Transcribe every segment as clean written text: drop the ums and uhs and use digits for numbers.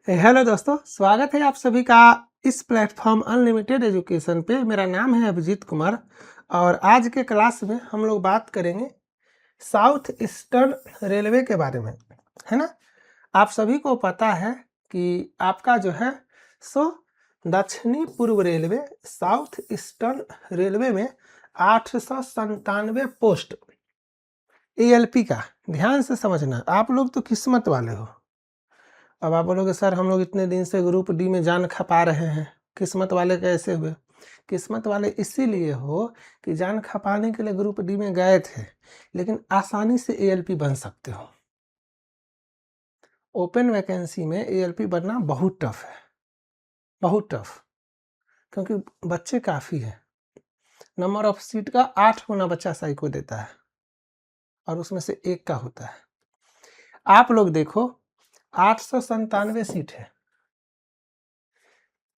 Hello दोस्तों, स्वागत है आप सभी का इस प्लेटफॉर्म अनलिमिटेड एजुकेशन पे। मेरा नाम है अभिजीत कुमार और आज के क्लास में हम लोग बात करेंगे साउथ ईस्टर्न रेलवे के बारे में, है ना। आप सभी को पता है कि आपका जो है सो दक्षिणी पूर्व रेलवे साउथ ईस्टर्न रेलवे में 897 पोस्ट एएलपी का। ध्यान से समझना, आप लोग तो किस्मत वाले हो। अब आप बोलोगे सर हम लोग इतने दिन से ग्रुप डी में जान खपा रहे हैं, किस्मत वाले कैसे हुए? किस्मत वाले इसीलिए हो कि जान खपाने के लिए ग्रुप डी में गए थे, लेकिन आसानी से एएलपी बन सकते हो। ओपन वैकेंसी में एएलपी बनना बहुत टफ है, बहुत टफ, क्योंकि बच्चे काफ़ी हैं। नंबर ऑफ सीट का 8 गुना बच्चा साइको देता है और उसमें से एक का होता है। आप लोग देखो 897 सीट है।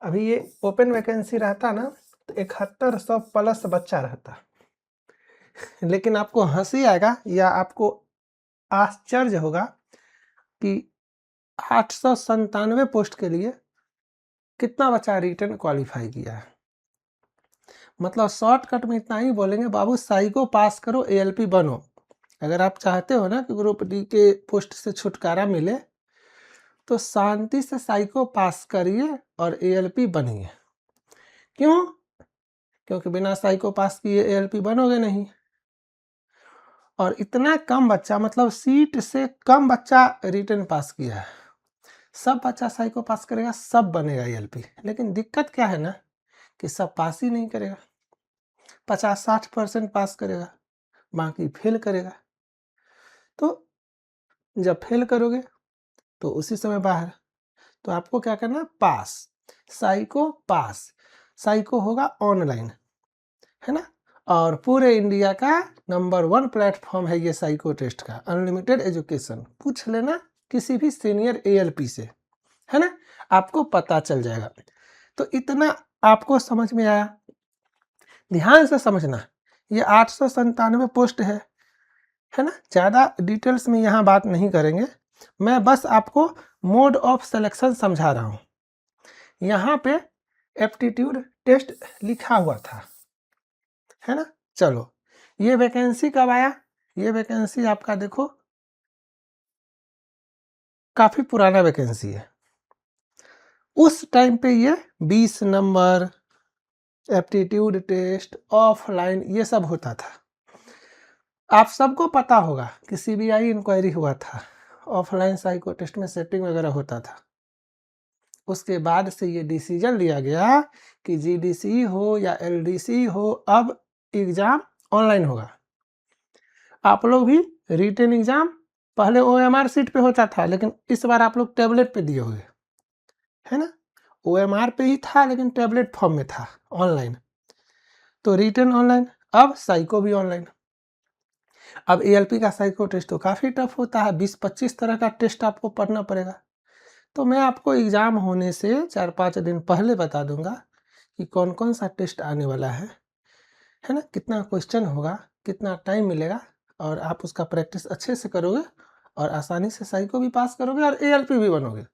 अभी ये ओपन वैकेंसी रहता ना तो 7100 प्लस बच्चा रहता, लेकिन आपको हंसी आएगा या आपको आश्चर्य होगा कि 897 पोस्ट के लिए कितना बच्चा रिटर्न क्वालिफाई किया है। मतलब शॉर्टकट में इतना ही बोलेंगे, बाबू साइको पास करो एएलपी बनो। अगर आप चाहते हो ना कि ग्रुप डी के पोस्ट से छुटकारा मिले तो शांति से साइको पास करिए और एएलपी बनिए। क्यों? क्योंकि बिना साइको पास किए एएलपी बनोगे नहीं। और इतना कम बच्चा, मतलब सीट से कम बच्चा रिटर्न पास किया है। सब बच्चा साइको पास करेगा, सब बनेगा एएलपी। लेकिन दिक्कत क्या है ना कि सब पास ही नहीं करेगा। 50-60% पास करेगा, बाकी फेल करेगा। तो जब फेल करोगे तो उसी समय बाहर। तो आपको क्या करना है? पास, साइको पास। साइको होगा ऑनलाइन, है ना। और पूरे इंडिया का नंबर 1 प्लेटफॉर्म है ये साइको टेस्ट का, अनलिमिटेड एजुकेशन। पूछ लेना किसी भी सीनियर एएलपी से, है ना, आपको पता चल जाएगा। तो इतना आपको समझ में आया। ध्यान से समझना, ये 897 पोस्ट है ना। ज़्यादा डिटेल्स में यहाँ बात नहीं करेंगे, मैं बस आपको मोड ऑफ सिलेक्शन समझा रहा हूँ। यहाँ पे एप्टीट्यूड टेस्ट लिखा हुआ था, है ना। चलो, ये वैकेंसी कब आया? ये वैकेंसी आपका देखो काफ़ी पुराना वैकेंसी है। उस टाइम पे ये 20 नंबर एप्टीट्यूड टेस्ट ऑफलाइन ये सब होता था। आप सबको पता होगा कि सीबीआई इंक्वायरी हुआ था, ऑफलाइन साइको टेस्ट में सेटिंग वगैरह होता था। उसके बाद से ये डिसीजन लिया गया कि जीडीसी हो या एलडीसी हो, अब एग्ज़ाम ऑनलाइन होगा। आप लोग भी रिटन एग्ज़ाम पहले ओएमआर सीट पे होता था, लेकिन इस बार आप लोग टैबलेट पे दिए होंगे, है ना। ओएमआर पे ही था लेकिन टैबलेट फॉर्म में था, ऑनलाइन। तो रिटन ऑनलाइन, अब साइको भी ऑनलाइन। अब एएलपी का साइको टेस्ट तो काफ़ी टफ होता है, 20-25 तरह का टेस्ट आपको पढ़ना पड़ेगा। तो मैं आपको एग्ज़ाम होने से 4-5 दिन पहले बता दूंगा कि कौन कौन सा टेस्ट आने वाला है ना, कितना क्वेश्चन होगा, कितना टाइम मिलेगा, और आप उसका प्रैक्टिस अच्छे से करोगे और आसानी से साइको भी पास करोगे और एएलपी भी बनोगे।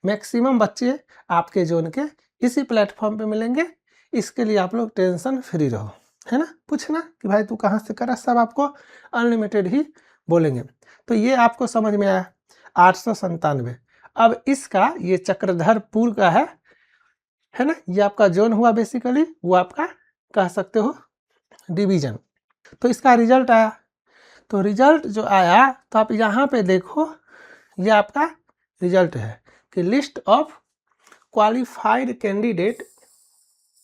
मैक्सिमम बच्चे आपके जोन के इसी प्लेटफॉर्म पे मिलेंगे। इसके लिए आप लोग टेंशन फ्री रहो, है ना। पूछना कि भाई तू कहाँ से करा, सब आपको अनलिमिटेड ही बोलेंगे। तो ये आपको समझ में आया 897। अब इसका ये चक्रधरपुर का है ना, ये आपका जोन हुआ बेसिकली, वो आपका कह सकते हो डिवीजन। तो इसका रिजल्ट आया, तो रिजल्ट जो आया तो आप यहाँ पे देखो, ये आपका रिजल्ट है कि list of qualified candidate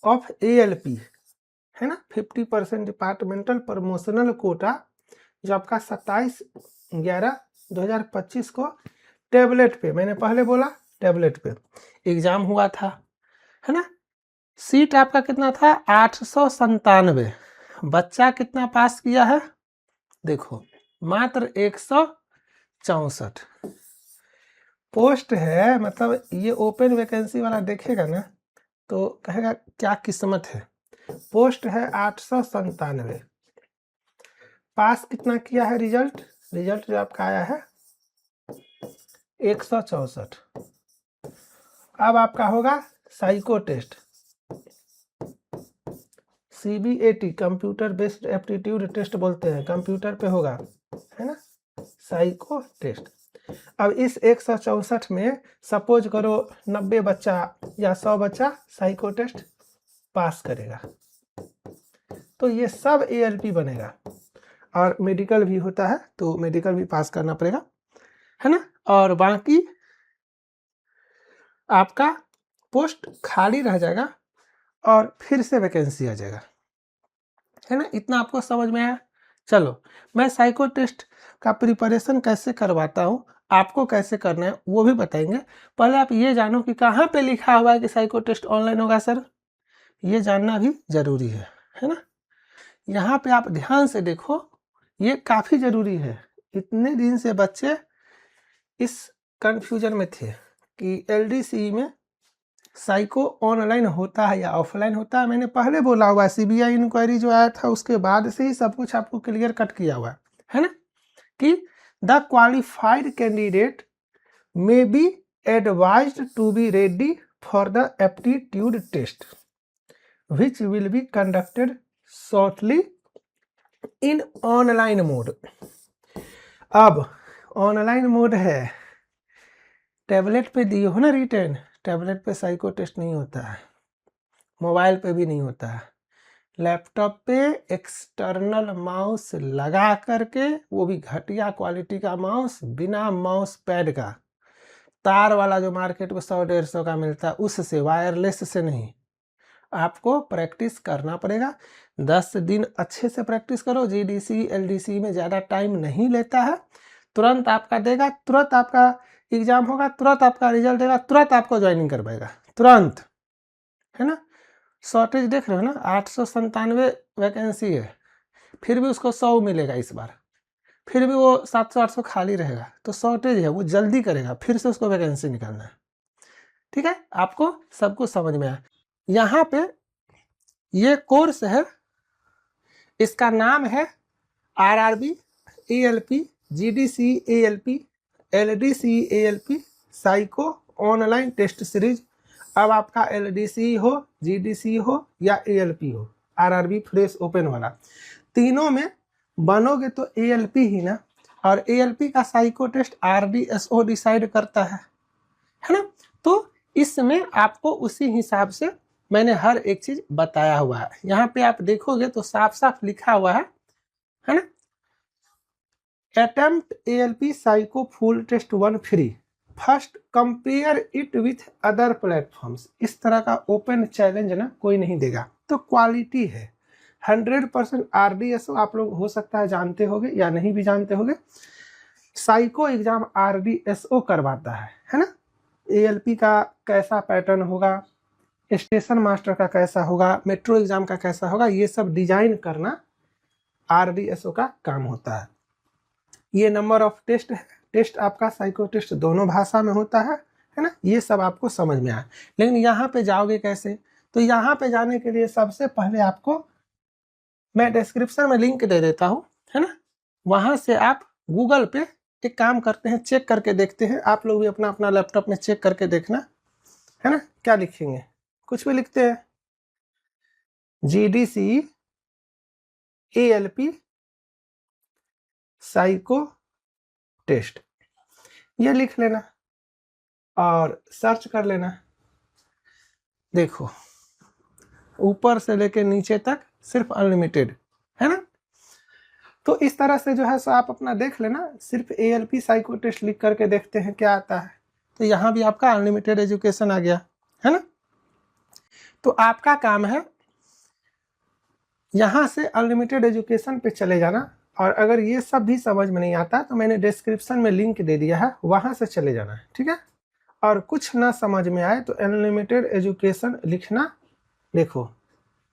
of ALP, है ना, 50% डिपार्टमेंटल प्रमोशनल कोटा, जो आपका 27/11/2025 को टैबलेट पे, मैंने पहले बोला टैबलेट पे एग्जाम हुआ था, है ना। सीट आपका कितना था? 897। बच्चा कितना पास किया है? देखो मात्र 164 पोस्ट है। मतलब ये ओपन वैकेंसी वाला देखेगा ना तो कहेगा क्या किस्मत है। पोस्ट है 897, पास कितना किया है? रिजल्ट जो आपका आया है 164। अब आपका होगा psycho test, CBAT, computer based aptitude test बोलते हैं, कंप्यूटर पे होगा, है ना, साइको टेस्ट। अब इस 164 में सपोज करो 90 बच्चा या 100 बच्चा साइको टेस्ट पास करेगा, तो ये सब ALP बनेगा। और मेडिकल भी होता है तो मेडिकल भी पास करना पड़ेगा, है ना। और बाकी आपका पोस्ट खाली रह जाएगा और फिर से वैकेंसी आ जाएगा, है ना। इतना आपको समझ में आया। चलो मैं साइको टेस्ट का प्रिपरेशन कैसे करवाता हूँ, आपको कैसे करना है वो भी बताएंगे। पहले आप ये जानो कि कहाँ पे लिखा हुआ है कि साइको टेस्ट ऑनलाइन होगा सर, ये जानना भी जरूरी है ना। यहाँ पे आप ध्यान से देखो, ये काफ़ी ज़रूरी है। इतने दिन से बच्चे इस कंफ्यूजन में थे कि LDC में साइको ऑनलाइन होता है या ऑफलाइन होता है। मैंने पहले बोला हुआ है, CBI इंक्वायरी जो आया था उसके बाद से ही सब कुछ आपको क्लियर कट किया हुआ है ना, कि the qualified candidate may be advised to be ready for the aptitude test which will be conducted shortly in online mode. अब ऑनलाइन मोड है, टैबलेट पे दिए हो ना रिटर्न, टैबलेट पे साइको टेस्ट नहीं होता है, मोबाइल पे भी नहीं होता है, लैपटॉप पे एक्सटर्नल माउस लगा करके, वो भी घटिया क्वालिटी का माउस, बिना माउस पैड का, तार वाला जो मार्केट में 100-150 का मिलता है उससे, वायरलेस से नहीं। आपको प्रैक्टिस करना पड़ेगा, 10 दिन अच्छे से प्रैक्टिस करो। GDC LDC में ज़्यादा टाइम नहीं लेता है, तुरंत आपका देगा, तुरंत आपका एग्जाम होगा, तुरंत आपका रिजल्ट देगा, तुरंत आपको ज्वाइनिंग करवाएगा, तुरंत, है ना। शॉर्टेज देख रहे हो ना, 897 वैकेंसी है, फिर भी उसको 100 मिलेगा इस बार, फिर भी वो 700-800 खाली रहेगा, तो शॉर्टेज है, वो जल्दी करेगा, फिर से उसको वैकेंसी निकालना है। ठीक है, आपको सब कुछ समझ में आया। यहाँ पे ये कोर्स है, इसका नाम है RRB ALP GDC ALP LDC ALP psycho online test series. अब आपका LDC हो, GDC हो या ALP हो, RRB फ्रेश ओपन वाला, तीनों में बनोगे तो ALP ही ना, और ALP का साइको टेस्ट RDSO डिसाइड करता है ना। तो इसमें आपको उसी हिसाब से मैंने हर एक चीज बताया हुआ है। यहाँ पे आप देखोगे तो साफ साफ लिखा हुआ है ना, attempt ALP psycho full test 1 free, first compare it with other platforms. इस तरह का ओपन चैलेंज ना कोई नहीं देगा, तो क्वालिटी है 100%। RDSO आप लोग हो सकता है जानते होगे या नहीं भी जानते होगे, साइको एग्जाम RDSO करवाता है ना। ALP का कैसा पैटर्न होगा, स्टेशन मास्टर का कैसा होगा, मेट्रो एग्जाम का कैसा होगा, ये सब डिजाइन करना RDSO का काम होता है। ये नंबर ऑफ टेस्ट है, टेस्ट आपका साइको टेस्ट दोनों भाषा में होता है ना। ये सब आपको समझ में आया, लेकिन यहाँ पे जाओगे कैसे, तो यहाँ पे जाने के लिए सबसे पहले आपको मैं डिस्क्रिप्शन में लिंक दे देता हूँ, है ना। वहाँ से आप गूगल पे एक काम करते हैं, चेक करके देखते हैं, आप लोग भी अपना अपना लैपटॉप में चेक करके देखना, है ना। क्या लिखेंगे, कुछ भी लिखते हैं, GDC ALP साइको टेस्ट, ये लिख लेना और सर्च कर लेना। देखो ऊपर से लेके नीचे तक सिर्फ अनलिमिटेड, है ना। तो इस तरह से जो है सो आप अपना देख लेना, सिर्फ ALP साइको टेस्ट लिख करके देखते हैं क्या आता है। तो यहाँ भी आपका अनलिमिटेड एजुकेशन आ गया, है ना। तो आपका काम है यहाँ से अनलिमिटेड एजुकेशन पे चले जाना, और अगर ये सब भी समझ में नहीं आता तो मैंने डिस्क्रिप्शन में लिंक दे दिया है, वहाँ से चले जाना है, ठीक है। और कुछ ना समझ में आए तो अनलिमिटेड एजुकेशन लिखना, देखो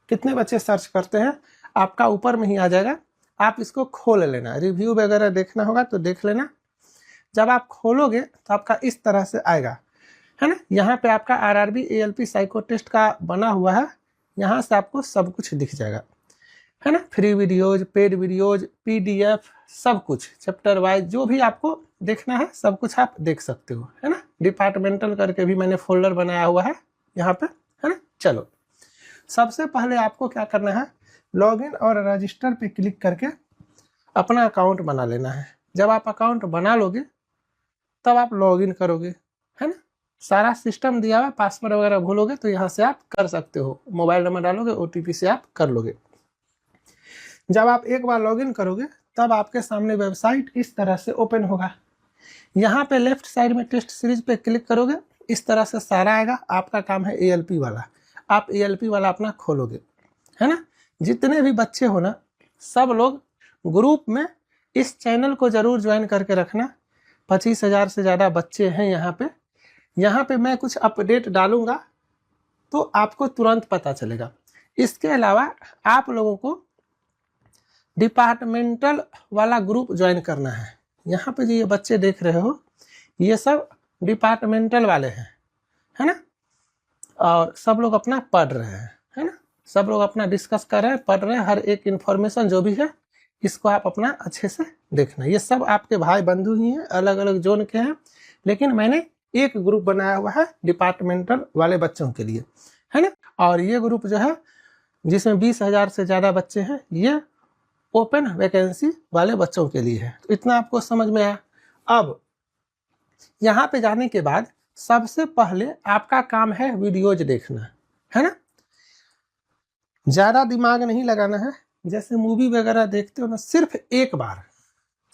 कितने बच्चे सर्च करते हैं, आपका ऊपर में ही आ जाएगा, आप इसको खोल लेना, रिव्यू वगैरह देखना होगा तो देख लेना। जब आप खोलोगे तो आपका इस तरह से आएगा, है ना। यहाँ पे आपका RRB ALP साइको टेस्ट का बना हुआ है, यहाँ से आपको सब कुछ दिख जाएगा, है ना। Free videos, paid videos, PDF, सब कुछ चैप्टर वाइज जो भी आपको देखना है सब कुछ आप देख सकते हो, है ना। डिपार्टमेंटल करके भी मैंने फोल्डर बनाया हुआ है यहाँ पे, है ना। चलो सबसे पहले आपको क्या करना है, लॉगिन और रजिस्टर पे क्लिक करके अपना अकाउंट बना लेना है। जब आप अकाउंट बना लोगे तब आप लॉगिन करोगे, है ना। सारा सिस्टम दिया हुआ, पासवर्ड वगैरह भूलोगे तो यहाँ से आप कर सकते हो, मोबाइल नंबर डालोगे, OTP से आप कर लोगे। जब आप एक बार लॉगिन करोगे तब आपके सामने वेबसाइट इस तरह से ओपन होगा। यहाँ पे लेफ्ट साइड में टेस्ट सीरीज पे क्लिक करोगे, इस तरह से सारा आएगा। आपका काम है ALP वाला, आप ALP वाला अपना खोलोगे, है ना। जितने भी बच्चे हो ना, सब लोग ग्रुप में इस चैनल को जरूर ज्वाइन करके रखना। 25,000 से ज़्यादा बच्चे हैं यहाँ पे। यहाँ पे मैं कुछ अपडेट डालूंगा तो आपको तुरंत पता चलेगा। इसके अलावा आप लोगों को डिपार्टमेंटल वाला ग्रुप ज्वाइन करना है। यहाँ पे जो ये बच्चे देख रहे हो, ये सब डिपार्टमेंटल वाले हैं, है ना। और सब लोग अपना पढ़ रहे हैं, है ना। सब लोग अपना डिस्कस कर रहे हैं, पढ़ रहे हैं। हर एक इन्फॉर्मेशन जो भी है इसको आप अपना अच्छे से देखना। ये सब आपके भाई बंधु ही हैं, अलग अलग जोन के हैं, लेकिन मैंने एक ग्रुप बनाया हुआ है डिपार्टमेंटल वाले बच्चों के लिए, है ना। और ये ग्रुप जो है जिसमें 20,000 से ज़्यादा बच्चे हैं, ये ओपन वैकेंसी वाले बच्चों के लिए है। तो इतना आपको समझ में आया। अब यहाँ पे जाने के बाद सबसे पहले आपका काम है वीडियोज देखना, है ना। ज़्यादा दिमाग नहीं लगाना है। जैसे मूवी वगैरह देखते हो ना, सिर्फ एक बार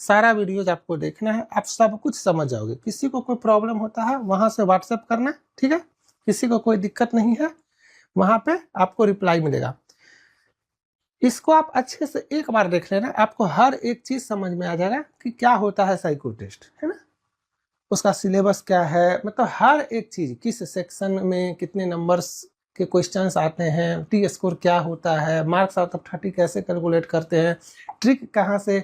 सारा वीडियोज आपको देखना है, आप सब कुछ समझ जाओगे। किसी को कोई प्रॉब्लम होता है वहाँ से व्हाट्सएप करना, ठीक है। किसी को कोई दिक्कत नहीं है, वहाँ पे आपको रिप्लाई मिलेगा। इसको आप अच्छे से एक बार देख लेना, आपको हर एक चीज़ समझ में आ जाएगा कि क्या होता है साइको टेस्ट, है ना। उसका सिलेबस क्या है, मतलब हर एक चीज़, किस सेक्शन में कितने नंबर्स के क्वेश्चंस आते हैं, टी स्कोर क्या होता है, मार्क्स आउट ऑफ 30 कैसे कैलकुलेट करते हैं, ट्रिक कहाँ से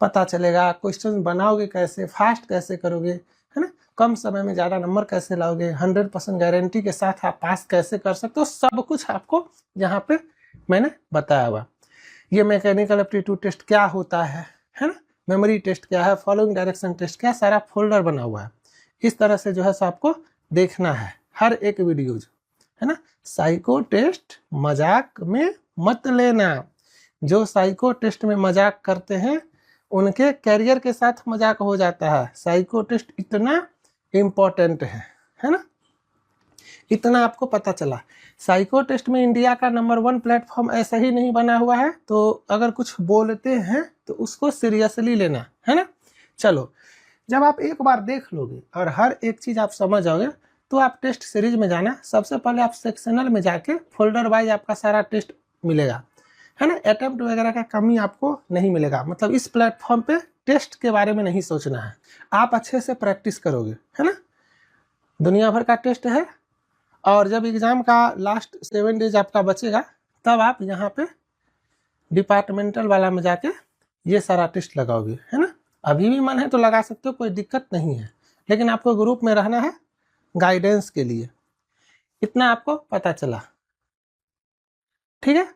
पता चलेगा, क्वेश्चन बनाओगे कैसे, फास्ट कैसे करोगे, है ना, कम समय में ज़्यादा नंबर कैसे लाओगे, 100% गारंटी के साथ आप पास कैसे कर सकते हो, सब कुछ आपको यहाँ पे मैंने बताया हुआ। ये मैकेनिकल एप्टीट्यूड टेस्ट क्या होता है ना, मेमोरी टेस्ट क्या है, फॉलोइंग डायरेक्शन टेस्ट क्या, सारा फोल्डर बना हुआ है। इस तरह से जो है सो आपको देखना है हर एक वीडियोज, है ना। साइको टेस्ट मजाक में मत लेना। जो साइको टेस्ट में मजाक करते हैं उनके कैरियर के साथ मजाक हो जाता है। साइको टेस्ट इतना इम्पोर्टेंट है ना। इतना आपको पता चला। साइको टेस्ट में इंडिया का नंबर 1 प्लेटफॉर्म ऐसा ही नहीं बना हुआ है, तो अगर कुछ बोलते हैं तो उसको सीरियसली लेना, है ना। चलो, जब आप एक बार देख लोगे और हर एक चीज़ आप समझ जाओगे तो आप टेस्ट सीरीज में जाना। सबसे पहले आप सेक्शनल में जाके फोल्डर वाइज आपका सारा टेस्ट मिलेगा, है ना। अटेम्प्ट वगैरह का कमी आपको नहीं मिलेगा। मतलब इस प्लेटफॉर्म पे टेस्ट के बारे में नहीं सोचना है, आप अच्छे से प्रैक्टिस करोगे, है ना। दुनिया भर का टेस्ट है, और जब एग्ज़ाम का लास्ट 7 डेज आपका बचेगा तब आप यहाँ पे डिपार्टमेंटल वाला में जाके ये सारा टेस्ट लगाओगे, है ना। अभी भी मन है तो लगा सकते हो, कोई दिक्कत नहीं है, लेकिन आपको ग्रुप में रहना है गाइडेंस के लिए। इतना आपको पता चला, ठीक है।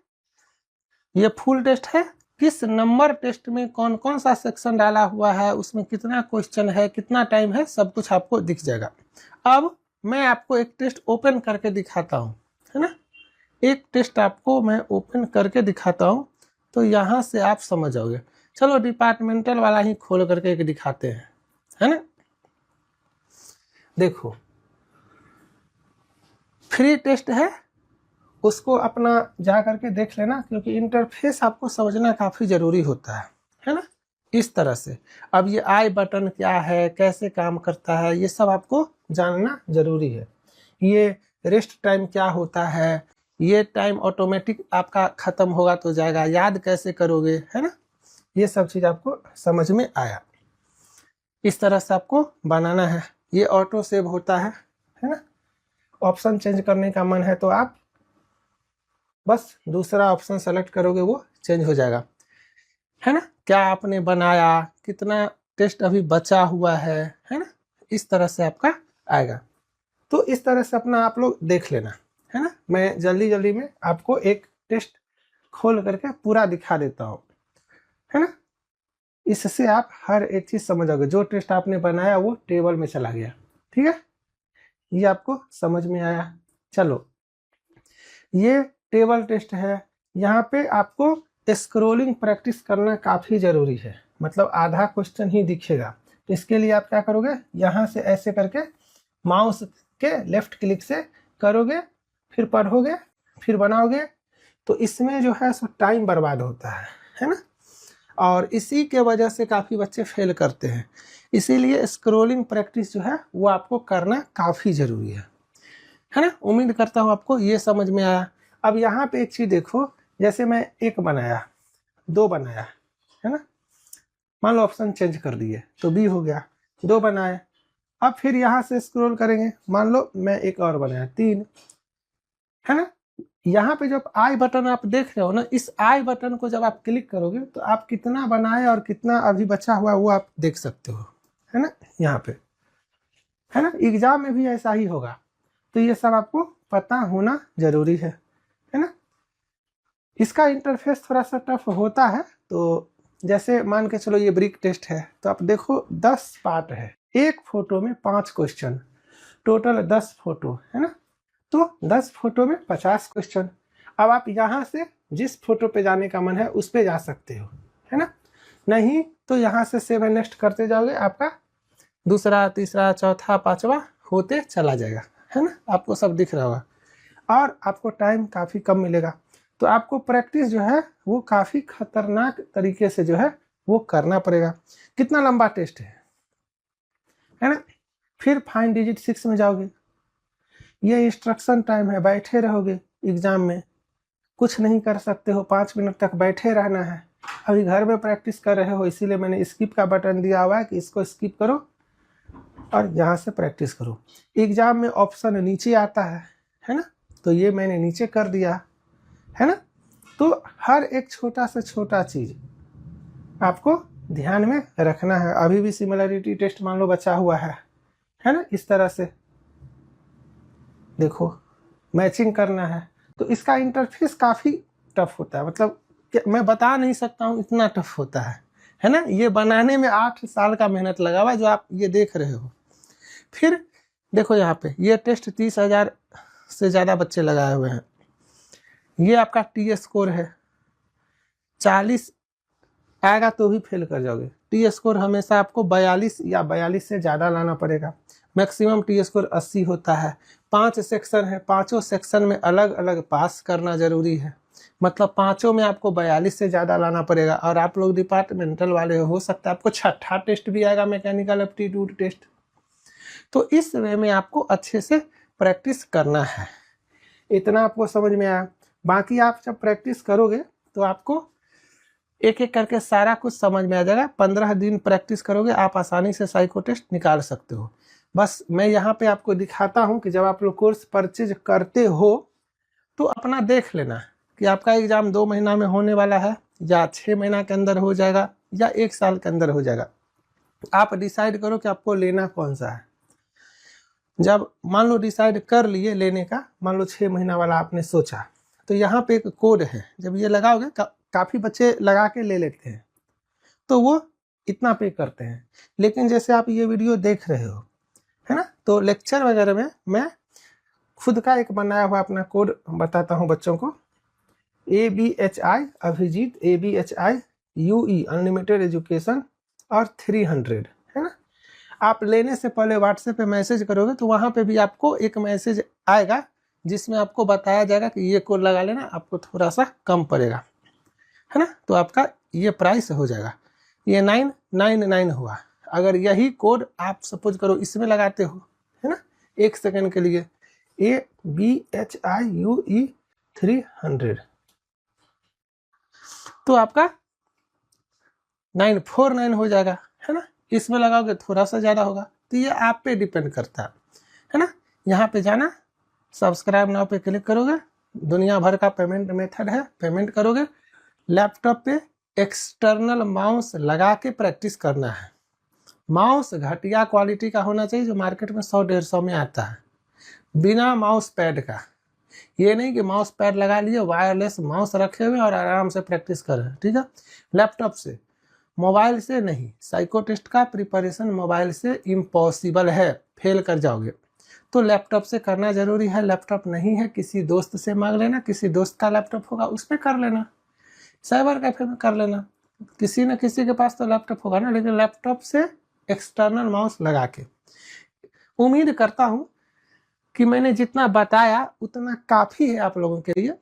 ये फुल टेस्ट है। किस नंबर टेस्ट में कौन कौन सा सेक्शन डाला हुआ है, उसमें कितना क्वेश्चन है, कितना टाइम है, सब कुछ आपको दिख जाएगा। अब मैं आपको एक टेस्ट ओपन करके दिखाता हूँ, है ना। एक टेस्ट आपको मैं ओपन करके दिखाता हूँ तो यहाँ से आप समझ जाओगे। चलो डिपार्टमेंटल वाला ही खोल करके एक दिखाते हैं, है ना। देखो, फ्री टेस्ट है, उसको अपना जा करके देख लेना, क्योंकि इंटरफेस आपको समझना काफ़ी ज़रूरी होता है ना। इस तरह से अब ये आई बटन क्या है, कैसे काम करता है, ये सब आपको जानना ज़रूरी है। ये रेस्ट टाइम क्या होता है, ये टाइम ऑटोमेटिक आपका ख़त्म होगा तो जाएगा, याद कैसे करोगे, है ना। ये सब चीज़ आपको समझ में आया। इस तरह से आपको बनाना है। ये ऑटो सेव होता है ना। ऑप्शन चेंज करने का मन है तो आप बस दूसरा ऑप्शन सेलेक्ट करोगे, वो चेंज हो जाएगा, है ना। क्या आपने बनाया, कितना टेस्ट अभी बचा हुआ है ना। इस तरह से आपका आएगा। तो इस तरह से अपना आप लोग देख लेना, है ना। मैं जल्दी जल्दी में आपको एक टेस्ट खोल करके पूरा दिखा देता हूँ, है ना। इससे आप हर एक चीज़ समझ जाओगे। जो टेस्ट आपने बनाया वो टेबल में चला गया, ठीक है। ये आपको समझ में आया। चलो, ये टेबल टेस्ट है। यहाँ पे आपको स्क्रोलिंग प्रैक्टिस करना काफ़ी ज़रूरी है, मतलब आधा क्वेश्चन ही दिखेगा। इसके लिए आप क्या करोगे, यहाँ से ऐसे करके माउस के लेफ्ट क्लिक से करोगे, फिर पढ़ोगे, फिर बनाओगे, तो इसमें जो है सो टाइम बर्बाद होता है ना। और इसी के वजह से काफ़ी बच्चे फेल करते हैं। इसीलिए स्क्रोलिंग प्रैक्टिस जो है वो आपको करना काफ़ी ज़रूरी है ना। उम्मीद करता हूँ आपको ये समझ में आया। अब यहाँ पे एक चीज़ देखो, जैसे मैं 1 बनाया, 2 बनाया, है ना, मान लो ऑप्शन चेंज कर दिए तो बी हो गया, 2 बनाए। अब फिर यहाँ से स्क्रॉल करेंगे, मान लो मैं एक और बनाया, 3, है ना। यहाँ पे जब आई बटन आप देख रहे हो ना, इस आई बटन को जब आप क्लिक करोगे तो आप कितना बनाए और कितना अभी बचा हुआ वो आप देख सकते हो, है ना, यहाँ पे, है ना। एग्जाम में भी ऐसा ही होगा, तो ये सब आपको पता होना जरूरी है ना। इसका इंटरफेस थोड़ा सा टफ होता है। तो जैसे मान के चलो ये ब्रिक टेस्ट है, तो आप देखो 10 पार्ट है, एक फोटो में 5 क्वेश्चन, टोटल 10 फोटो, है ना। तो 10 फोटो में 50 क्वेश्चन। अब आप यहाँ से जिस फोटो पे जाने का मन है उस पे जा सकते हो, है ना। नहीं तो यहाँ से सेव एंड नेक्स्ट करते जाओगे, आपका दूसरा, तीसरा, चौथा, 5वां होते चला जाएगा, है ना। आपको सब दिख रहा होगा और आपको टाइम काफ़ी कम मिलेगा। तो आपको प्रैक्टिस जो है वो काफ़ी खतरनाक तरीके से जो है वो करना पड़ेगा। कितना लंबा टेस्ट है ना। फिर फाइंड डिजिट 6 में जाओगे, ये इंस्ट्रक्शन टाइम है, बैठे रहोगे एग्जाम में, कुछ नहीं कर सकते हो, 5 मिनट तक बैठे रहना है। अभी घर में प्रैक्टिस कर रहे हो, इसीलिए मैंने स्किप का बटन दिया हुआ है कि इसको स्किप करो और यहाँ से प्रैक्टिस करो। एग्जाम में ऑप्शन नीचे आता है ना, तो ये मैंने नीचे कर दिया, है ना। तो हर एक छोटा से छोटा चीज आपको ध्यान में रखना है। अभी भी सिमिलरिटी टेस्ट मान लो बचा हुआ है ना, इस तरह से देखो मैचिंग करना है। तो इसका इंटरफेस काफ़ी टफ होता है, मतलब मैं बता नहीं सकता हूँ, इतना टफ होता है ना। ये बनाने में 8 साल का मेहनत लगा हुआ है, जो आप ये देख रहे हो। फिर देखो यहाँ पे ये टेस्ट 30,000 से ज़्यादा बच्चे लगाए हुए हैं। ये आपका टी स्कोर है, 40 आएगा तो भी फेल कर जाओगे। टी स्कोर हमेशा आपको 42 या 42 से ज़्यादा लाना पड़ेगा। मैक्सिमम टी स्कोर 80 होता है। 5 सेक्शन है, 5 सेक्शन में अलग अलग पास करना जरूरी है, मतलब 5 में आपको 42 से ज़्यादा लाना पड़ेगा। और आप लोग डिपार्टमेंटल वाले हो सकता है आपको 6ठा टेस्ट भी आएगा, मैकेनिकल एप्टीट्यूड टेस्ट। तो इस वे में आपको अच्छे से प्रैक्टिस करना है। इतना आपको समझ में आया। बाकी आप जब प्रैक्टिस करोगे तो आपको एक एक करके सारा कुछ समझ में आ जाएगा। 15 दिन प्रैक्टिस करोगे, आप आसानी से साइको टेस्ट निकाल सकते हो। बस मैं यहाँ पे आपको दिखाता हूँ कि जब आप लोग कोर्स परचेज करते हो तो अपना देख लेना कि आपका एग्जाम 2 महीना में होने वाला है, या 6 महीना के अंदर हो जाएगा, या 1 साल के अंदर हो जाएगा। आप डिसाइड करो कि आपको लेना कौन सा है। जब मान लो डिसाइड कर लिए लेने का, मान लो 6 महीना वाला आपने सोचा, तो यहाँ पे एक कोड है, जब ये लगाओगे काफ़ी बच्चे लगा के ले लेते हैं, तो वो इतना पे करते हैं। लेकिन जैसे आप ये वीडियो देख रहे हो, है ना, तो लेक्चर वगैरह में मैं खुद का एक बनाया हुआ अपना कोड बताता हूँ बच्चों को। ABHI Abhijeet, ABHI UE unlimited education और 300, है ना। आप लेने से पहले व्हाट्सएप पे मैसेज करोगे तो वहाँ पे भी आपको एक मैसेज आएगा जिसमें आपको बताया जाएगा कि ये कोड लगा लेना, आपको थोड़ा सा कम पड़ेगा, है ना। तो आपका ये प्राइस हो जाएगा, ये 999 हुआ। अगर यही कोड आप सपोज करो इसमें लगाते हो, है ना, 1 सेकंड के लिए, ABHI UE 300, तो आपका 949 हो जाएगा, है ना। इसमें लगाओगे थोड़ा सा ज़्यादा होगा, तो ये आप पे डिपेंड करता है ना। यहाँ पे जाना, सब्सक्राइब नाउ पे क्लिक करोगे, दुनिया भर का पेमेंट मेथड है, पेमेंट करोगे। लैपटॉप पे एक्सटर्नल माउस लगा के प्रैक्टिस करना है। माउस घटिया क्वालिटी का होना चाहिए, जो मार्केट में 100-150 में आता है, बिना माउस पैड का। ये नहीं कि माउस पैड लगा लिए, वायरलेस माउस रखे हुए और आराम से प्रैक्टिस कर रहे हैं, ठीक है। लैपटॉप से, मोबाइल से नहीं। साइको टेस्ट का प्रिपरेशन मोबाइल से इम्पॉसिबल है, फेल कर जाओगे। तो लैपटॉप से करना ज़रूरी है। लैपटॉप नहीं है किसी दोस्त से मांग लेना, किसी दोस्त का लैपटॉप होगा उस पर कर लेना, साइबर कैफे में कर लेना, किसी न किसी के पास तो लैपटॉप होगा ना। लेकिन लैपटॉप से एक्सटर्नल माउस लगा के, उम्मीद करता हूँ कि मैंने जितना बताया उतना काफ़ी है आप लोगों के लिए।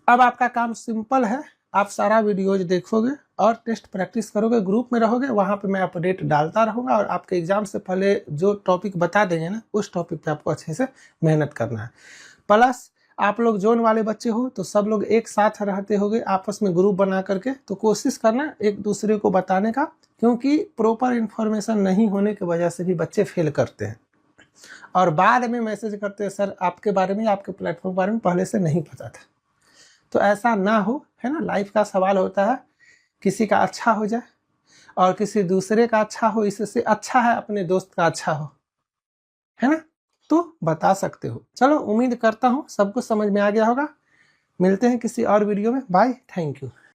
अब आपका काम सिंपल है, आप सारा वीडियोज देखोगे और टेस्ट प्रैक्टिस करोगे, ग्रुप में रहोगे, वहाँ पे मैं अपडेट डालता रहूँगा और आपके एग्जाम से पहले जो टॉपिक बता देंगे ना उस टॉपिक पे आपको अच्छे से मेहनत करना है। प्लस आप लोग जोन वाले बच्चे हो तो सब लोग एक साथ रहते होगे आपस में ग्रुप बना करके, तो कोशिश करना एक दूसरे को बताने का, क्योंकि प्रॉपर इन्फॉर्मेशन नहीं होने की वजह से भी बच्चे फेल करते हैं और बाद में मैसेज करते हैं सर आपके बारे में, आपके प्लेटफॉर्म के बारे में पहले से नहीं पता था। तो ऐसा ना हो, है ना। लाइफ का सवाल होता है किसी का अच्छा हो जाए और किसी दूसरे का अच्छा हो, इससे अच्छा है अपने दोस्त का अच्छा हो, है ना। तो बता सकते हो। चलो उम्मीद करता हूँ सबको समझ में आ गया होगा। मिलते हैं किसी और वीडियो में। Bye, thank you.